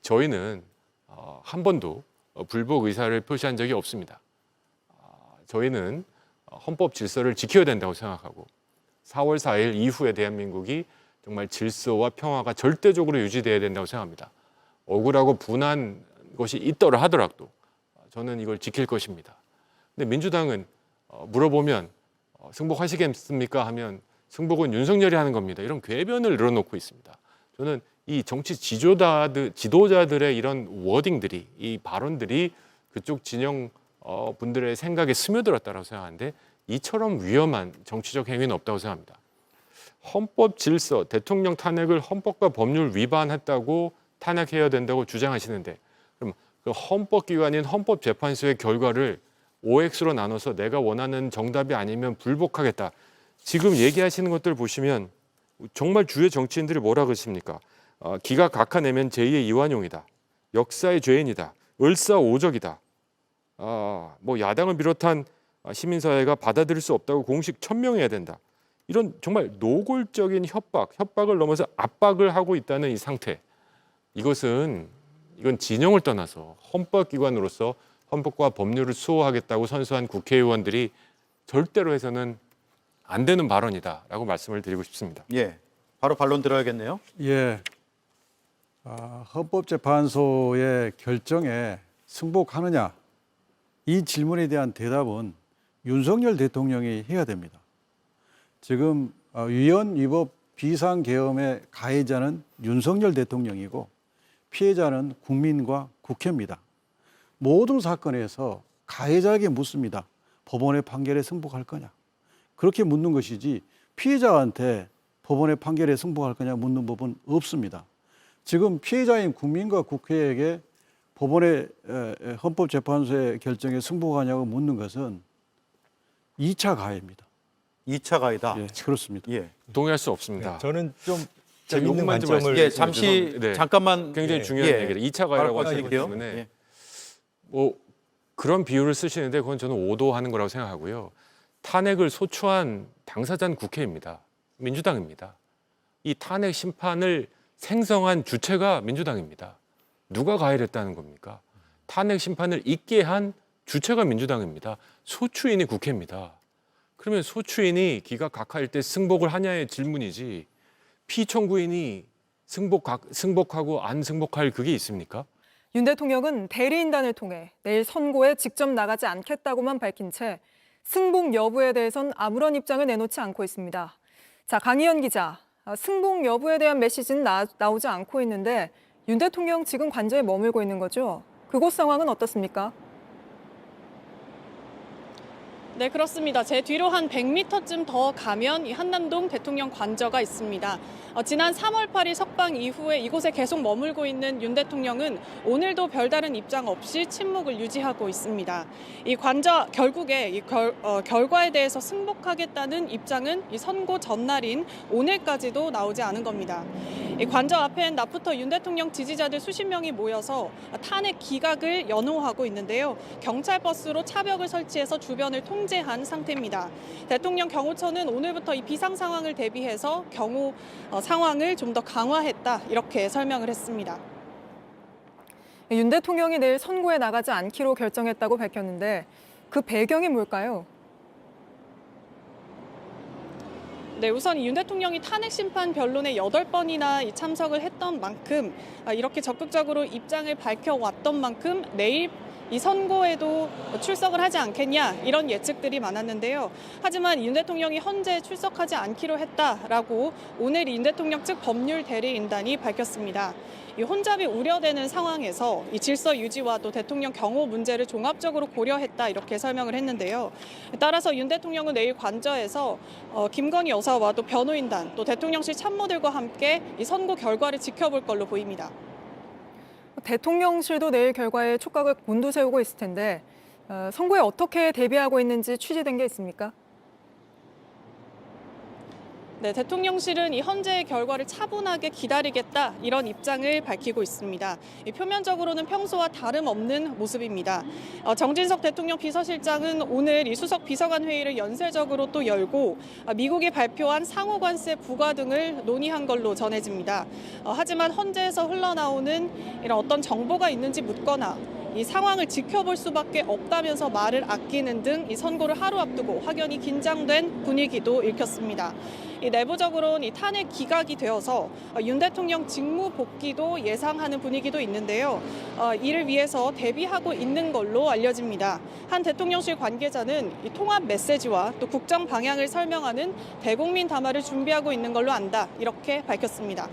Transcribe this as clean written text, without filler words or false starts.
저희는 한 번도 불복 의사를 표시한 적이 없습니다. 저희는 헌법 질서를 지켜야 된다고 생각하고 4월 4일 이후에 대한민국이 정말 질서와 평화가 절대적으로 유지돼야 된다고 생각합니다. 억울하고 분한 것이 있더라 하더라도 저는 이걸 지킬 것입니다. 근데 민주당은 물어보면 승복하시겠습니까 하면 승복은 윤석열이 하는 겁니다. 이런 궤변을 늘어놓고 있습니다. 저는 이 정치 지도자들의 이런 워딩들이, 이 발언들이 그쪽 진영 분들의 생각에 스며들었다고 생각하는데 이처럼 위험한 정치적 행위는 없다고 생각합니다. 헌법 질서, 대통령 탄핵을 헌법과 법률 위반했다고 탄핵해야 된다고 주장하시는데 그럼 그 헌법기관인 헌법재판소의 결과를 OX로 나눠서 내가 원하는 정답이 아니면 불복하겠다. 지금 얘기하시는 것들 보시면 정말 주요 정치인들이 뭐라 그러십니까? 기각각하내면 제2의 이완용이다. 역사의 죄인이다. 을사오적이다. 뭐 야당을 비롯한 시민사회가 받아들일 수 없다고 공식 천명해야 된다. 이런 정말 노골적인 협박을 넘어서 압박을 하고 있다는 이 상태. 이건 진영을 떠나서 헌법기관으로서 헌법과 법률을 수호하겠다고 선서한 국회의원들이 절대로 해서는 안 되는 발언이다라고 말씀을 드리고 싶습니다. 예, 바로 반론 들어야겠네요. 예, 헌법재판소의 결정에 승복하느냐 이 질문에 대한 대답은 윤석열 대통령이 해야 됩니다. 지금 위헌 위법 비상계엄의 가해자는 윤석열 대통령이고 피해자는 국민과 국회입니다. 모든 사건에서 가해자에게 묻습니다. 법원의 판결에 승복할 거냐? 그렇게 묻는 것이지 피해자한테 법원의 판결에 승복할 거냐 묻는 법은 없습니다. 지금 피해자인 국민과 국회에게 법원의 헌법재판소의 결정에 승복하냐고 묻는 것은 2차 가해입니다. 2차 가해다. 예, 그렇습니다. 예. 동의할 수 없습니다. 네, 저는 좀 재밌는 재밌는 좀 관점을 예, 잠시 네. 잠깐만 굉장히 예, 중요한 예. 얘기를 2차 가해라고 하시기 말씀드릴게요. 때문에 예. 뭐 그런 비유를 쓰시는데 그건 저는 오도하는 거라고 생각하고요. 탄핵을 소추한 당사자는 국회입니다. 민주당입니다. 이 탄핵 심판을 생성한 주체가 민주당입니다. 누가 가해를 했다는 겁니까? 탄핵 심판을 있게 한 주체가 민주당입니다. 소추인이 국회입니다. 그러면 소추인이 기각각하일 때 승복을 하냐의 질문이지 피청구인이 승복하고 안 승복할 그게 있습니까? 윤 대통령은 대리인단을 통해 내일 선고에 직접 나가지 않겠다고만 밝힌 채 승복 여부에 대해선 아무런 입장을 내놓지 않고 있습니다. 자, 강희연 기자, 승복 여부에 대한 메시지는 나오지 않고 있는데 윤 대통령 지금 관저에 머물고 있는 거죠? 그곳 상황은 어떻습니까? 네, 그렇습니다. 제 뒤로 한 100m쯤 더 가면 이 한남동 대통령 관저가 있습니다. 지난 3월 8일 석방 이후에 이곳에 계속 머물고 있는 윤 대통령은 오늘도 별다른 입장 없이 침묵을 유지하고 있습니다. 이 관저 결국에 결과에 대해서 승복하겠다는 입장은 이 선고 전날인 오늘까지도 나오지 않은 겁니다. 이 관저 앞엔 낮부터 윤 대통령 지지자들 수십 명이 모여서 탄핵 기각을 연호하고 있는데요. 경찰 버스로 차벽을 설치해서 주변을 통제한 상태입니다. 대통령 경호처는 오늘부터 이 비상 상황을 대비해서 경호 상황을 좀 더 강화했다 이렇게 설명을 했습니다. 윤 대통령이 내일 선고에 나가지 않기로 결정했다고 밝혔는데 그 배경이 뭘까요? 네, 우선 윤 대통령이 탄핵 심판 변론에 8번이나 참석을 했던 만큼 이렇게 적극적으로 입장을 밝혀왔던 만큼 내일 이 선고에도 출석을 하지 않겠냐 이런 예측들이 많았는데요. 하지만 윤 대통령이 헌재 출석하지 않기로 했다라고 오늘 윤 대통령 측 법률 대리인단이 밝혔습니다. 이 혼잡이 우려되는 상황에서 이 질서 유지와 또 대통령 경호 문제를 종합적으로 고려했다 이렇게 설명을 했는데요. 따라서 윤 대통령은 내일 관저에서 김건희 여사와 또 변호인단 또 대통령실 참모들과 함께 이 선고 결과를 지켜볼 걸로 보입니다. 대통령실도 내일 결과에 촉각을 곤두세우고 있을 텐데 선고에 어떻게 대비하고 있는지 취재된 게 있습니까? 네, 대통령실은 이 헌재의 결과를 차분하게 기다리겠다 이런 입장을 밝히고 있습니다. 표면적으로는 평소와 다름없는 모습입니다. 정진석 대통령 비서실장은 오늘 이 수석 비서관 회의를 연쇄적으로 또 열고 미국이 발표한 상호 관세 부과 등을 논의한 걸로 전해집니다. 하지만 헌재에서 흘러나오는 이런 어떤 정보가 있는지 묻거나 이 상황을 지켜볼 수밖에 없다면서 말을 아끼는 등 이 선고를 하루 앞두고 확연히 긴장된 분위기도 읽혔습니다. 이 내부적으로는 이 탄핵 기각이 되어서 윤 대통령 직무 복귀도 예상하는 분위기도 있는데요. 이를 위해서 대비하고 있는 걸로 알려집니다. 한 대통령실 관계자는 이 통합 메시지와 또 국정 방향을 설명하는 대국민 담화를 준비하고 있는 걸로 안다 이렇게 밝혔습니다.